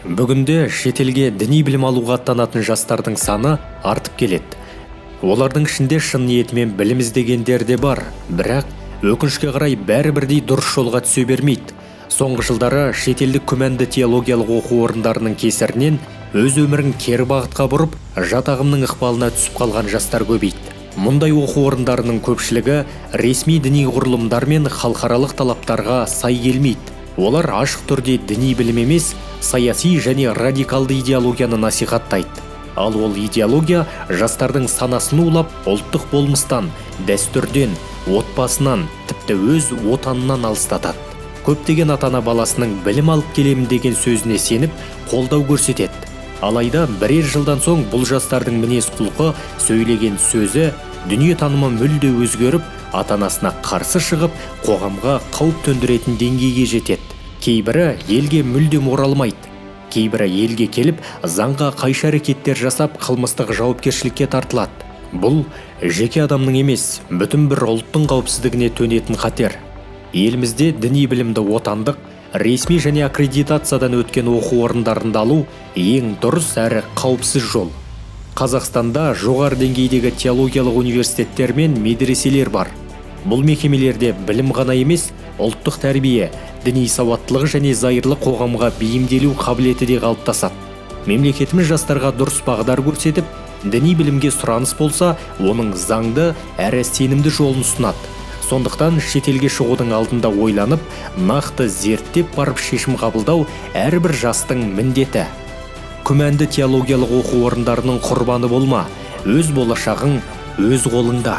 Бүгінде шетелге діни білім алуға аттанатын жастардың саны артып келеді. Олардың ішінде шын ниетімен білім іздегендер де бар, бірақ өкінішке қарай бәрі бірдей дұрыс жолға түсе бермейді. Соңғы жылдары шетелдік күмәнді теологиялық оқу орындарының кесірінен өз өмірін кері бағытқа бұрып, жат ағымның ықпалына түсіп қалған жастар көбейді. Мұндай оқу орындарының көпшілігі ресми діни құрылымдар мен халықаралық талаптарға сай келмейді. Олар ашық түрде діни білім емес, саяси және радикалды идеологияны насихаттайды. Ал ол идеология жастардың санасын улап, ұлттық болмыстан, дәстүрден, отбасынан, тіпті өз отанынан алыстатады. Көптеген ата-ана баласының білім алып келемін деген сөзіне сеніп, қолдау көрсетеді. Алайда бірер жылдан соң бұл жастардың мінез құлқы, сөйлеген сөзі, дүниетанымы мүлде өзгеріп, ата-анасына қарсы шығып, қоғамға қауіп төндіретін деңгейге жетеді. Кейбірі елге мүлдем оралмайды. Кейбірі елге келіп, заңға қайшы әрекеттер жасап, қылмыстық жауапкершілікке тартылады. Бұл жеке адамның емес, бүтін бір ұлттың қауіпсіздігіне төнетін қатер. Елімізде діни білімді отандық, ресми және аккредитациядан өткен оқу орындарында алу ең дұрыс әрі қауіпсіз жол. Қазақстанда жоғары деңгейдегі теологиялық университеттер мен медреселер бар. Бұл мекемелерде білім ғана емес, ұлттық тәрбие, діни сауаттылығы және зайырлы қоғамға бейімделу қабілеті де қалыптасады. Мемлекетіміз жастарға дұрыс бағдар көрсетіп, діни білімге сұраныс болса, оның заңды әрі сенімді жолын ұсынады. Сондықтан шетелге шығудың алдында ойланып, нақты зерттеп барып шешім қабылдау әрбір жастың міндеті. Күмәнді теологиялық оқу орындарының құрбаны болма, өз болашағың өз қолыңда.